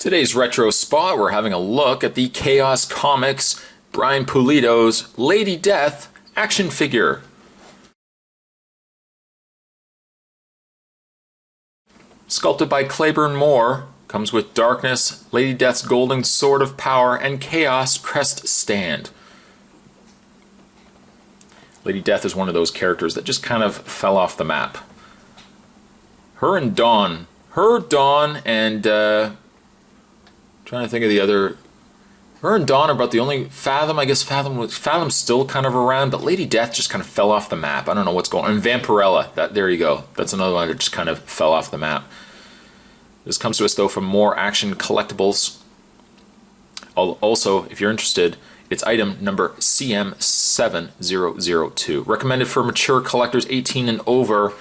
Today's retro spot, we're having a look at the Chaos Comics Brian Pulido's Lady Death action figure. Sculpted by Claiborne Moore, comes with Darkness, Lady Death's Golden Sword of Power, and Chaos Crest Stand. Lady Death is one of those characters that just kind of fell off the map. Her and Dawn, and trying to think of the other. Her and Dawn are about the only. Fathom, I guess Fathom's still kind of around, but Lady Death just kind of fell off the map. I don't know what's going on. And Vampirella, there you go. That's another one that just kind of fell off the map. This comes to us though from More Action Collectibles. Also, if you're interested, it's item number CM7002. Recommended for mature collectors 18 and over.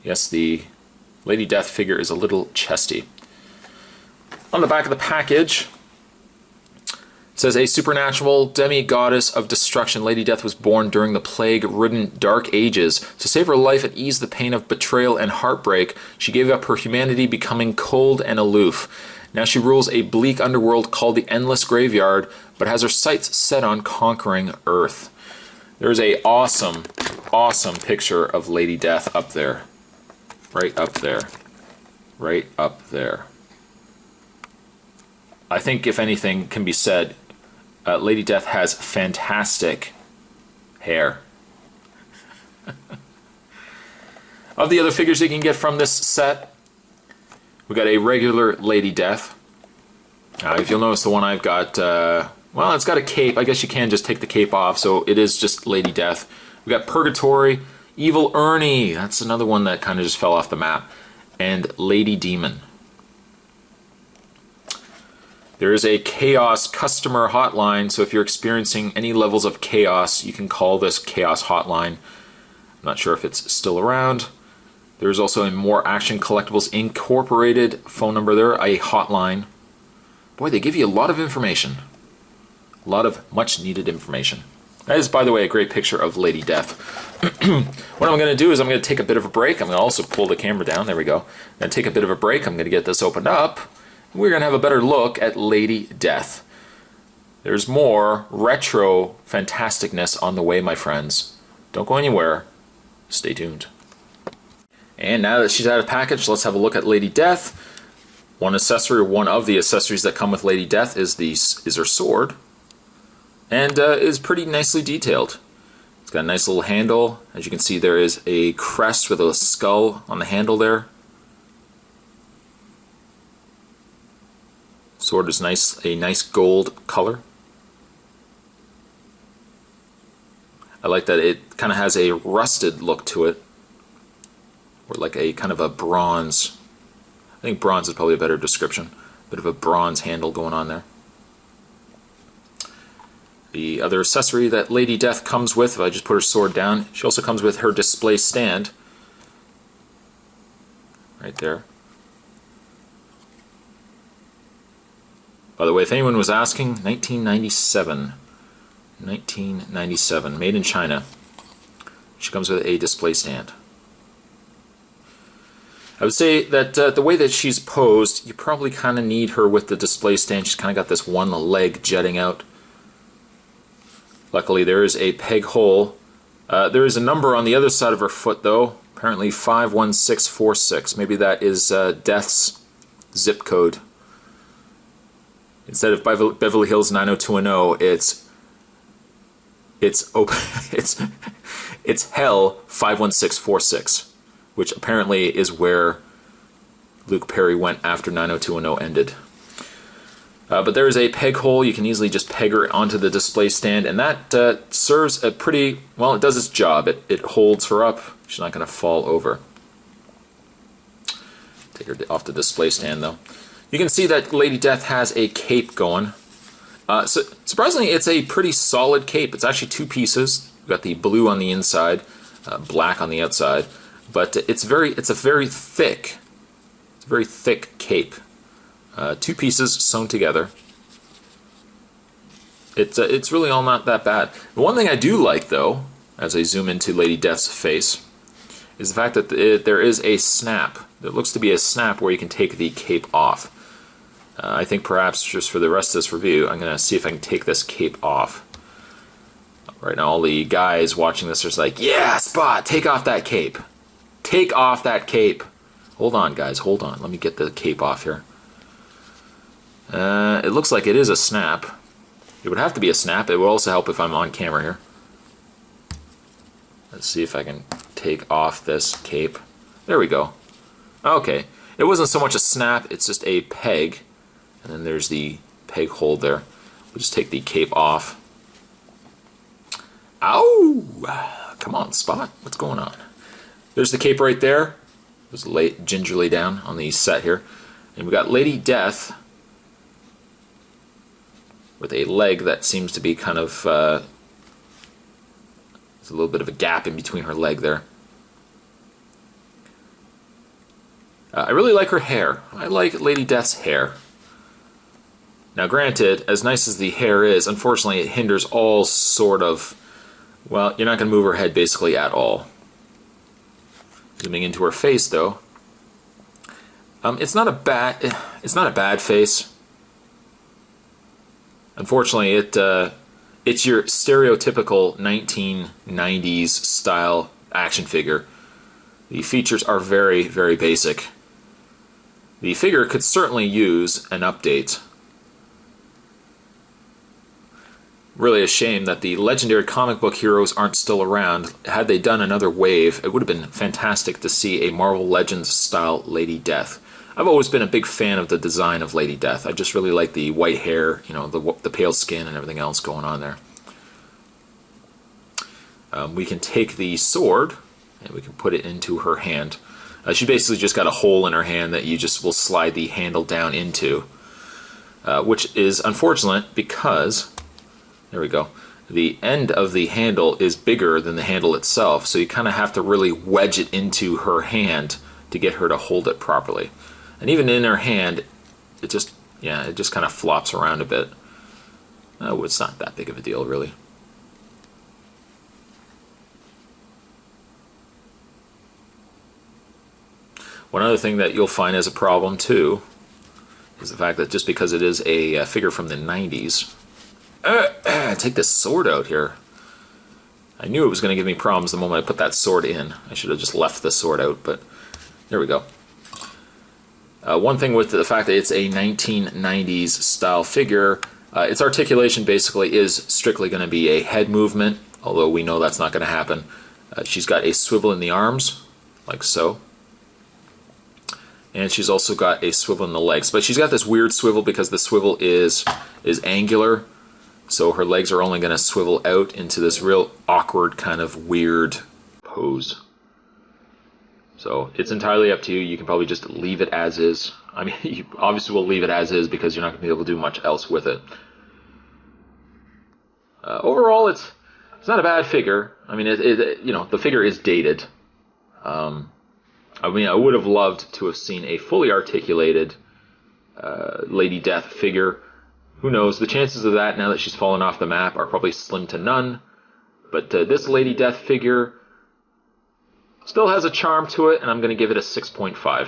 Yes, the Lady Death figure is a little chesty. On the back of the package, it says, a supernatural demi-goddess of destruction, Lady Death was born during the plague-ridden Dark Ages. To save her life and ease the pain of betrayal and heartbreak, she gave up her humanity, becoming cold and aloof. Now she rules a bleak underworld called the Endless Graveyard, but has her sights set on conquering Earth. There's a awesome picture of Lady Death up there. Right up there. Right up there. I think if anything can be said, Lady Death has fantastic hair. Of the other figures you can get from this set, we got a regular Lady Death. If you'll notice, the one I've got, well, it's got a cape. I guess you can just take the cape off, so it is just Lady Death. We got Purgatory, Evil Ernie, that's another one that kind of just fell off the map, and Lady Demon. There is a Chaos customer hotline, so if you're experiencing any levels of chaos, you can call this Chaos hotline. I'm not sure if it's still around. There's also a More Action Collectibles Incorporated phone number there, a hotline. Boy, they give you a lot of information. A lot of much needed information. That is, by the way, a great picture of Lady Death. What I'm going to do is I'm going to take a bit of a break. I'm going to also pull the camera down. There we go. I'm going to take a bit of a break. I'm going to get this opened up. We're going to have a better look at Lady Death. There's more retro fantasticness on the way, my friends. Don't go anywhere. Stay tuned. And now that she's out of the package, let's have a look at Lady Death. One of the accessories that come with Lady Death is her sword. And is pretty nicely detailed. It's got a nice little handle. As you can see, there is a crest with a skull on the handle there. Sword is a nice gold color. I like that it kind of has a rusted look to it, or like a kind of a bronze. I think bronze is probably a better description. Bit of a bronze handle going on there. The other accessory that Lady Death comes with, if I just put her sword down, she also comes with her display stand. Right there. By the way, if anyone was asking, 1997. 1997, made in China. She comes with a display stand. I would say that the way that she's posed, you probably kind of need her with the display stand. She's kind of got this one leg jutting out. Luckily, there is a peg hole. There is a number on the other side of her foot, though. Apparently 51646. Maybe that is Death's zip code. Instead of Beverly Hills 90210, it's Hell 51646, which apparently is where Luke Perry went after 90210 ended. But there is a peg hole. You can easily just peg her onto the display stand, and that serves a pretty, well, it does its job. It holds her up. She's not going to fall over. Take her off the display stand, though. You can see that Lady Death has a cape going. So surprisingly, it's a pretty solid cape. It's actually two pieces. We've got the blue on the inside, black on the outside, but it's a very thick cape. Two pieces sewn together. It's really all not that bad. The one thing I do like, though, as I zoom into Lady Death's face, is the fact that there is a snap. There looks to be a snap where you can take the cape off. I think perhaps just for the rest of this review, I'm going to see if I can take this cape off. Right now, all the guys watching this are just like, yeah, Spot, take off that cape. Take off that cape. Hold on, guys, hold on. Let me get the cape off here. It looks like it is a snap. It would have to be a snap. It would also help if I'm on camera here. Let's see if I can take off this cape. There we go. Okay. It wasn't so much a snap, it's just a peg. And then there's the peg hold there. We'll just take the cape off. Ow! Come on, Spot. What's going on? There's the cape right there. It was laid gingerly down on the set here. And we got Lady Death with a leg that seems to be kind of... there's a little bit of a gap in between her leg there. I really like her hair. I like Lady Death's hair. Now granted, as nice as the hair is, unfortunately it hinders all sort of... Well, you're not going to move her head basically at all. Zooming into her face though. It's not a bad face. Unfortunately, it's your stereotypical 1990s style action figure. The features are very, very basic. The figure could certainly use an update. Really a shame that the legendary comic book heroes aren't still around. Had they done another wave, it would have been fantastic to see a Marvel Legends style Lady Death. I've always been a big fan of the design of Lady Death. I just really like the white hair, you know, the pale skin and everything else going on there. We can take the sword and we can put it into her hand. She basically just got a hole in her hand that you just will slide the handle down into, which is unfortunate because... There we go. The end of the handle is bigger than the handle itself, so you kind of have to really wedge it into her hand to get her to hold it properly. And even in her hand, it just kind of flops around a bit. Oh, it's not that big of a deal, really. One other thing that you'll find as a problem, too, is the fact that just because it is a figure from the 90s... take this sword out here. I knew it was going to give me problems the moment I put that sword in. I should have just left the sword out, but there we go. One thing with the fact that it's a 1990s style figure, its articulation basically is strictly going to be a head movement, although we know that's not going to happen. She's got a swivel in the arms, like so. And she's also got a swivel in the legs. But she's got this weird swivel because the swivel is angular. So her legs are only going to swivel out into this real awkward kind of weird pose. So it's entirely up to you. You can probably just leave it as is. I mean, you obviously will leave it as is because you're not going to be able to do much else with it. Overall, it's not a bad figure. I mean, you know, the figure is dated. I mean, I would have loved to have seen a fully articulated Lady Death figure. Who knows? The chances of that, now that she's fallen off the map, are probably slim to none. But this Lady Death figure still has a charm to it, and I'm going to give it a 6.5.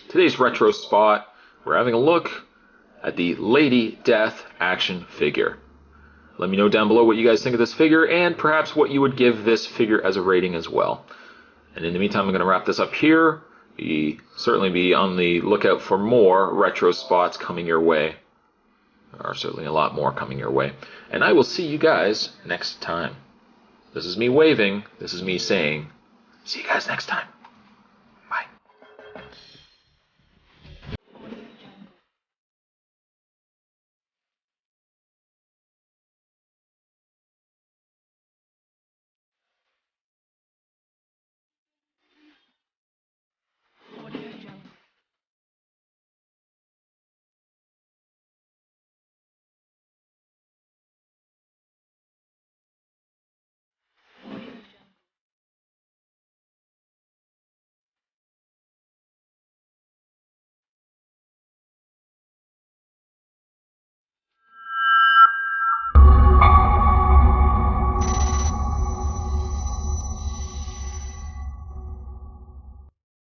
Today's Retro Spot, we're having a look at the Lady Death action figure. Let me know down below what you guys think of this figure, and perhaps what you would give this figure as a rating as well. And in the meantime, I'm going to wrap this up here. Certainly be on the lookout for more Retro Spots coming your way. There are certainly a lot more coming your way. And I will see you guys next time. This is me waving. This is me saying, see you guys next time.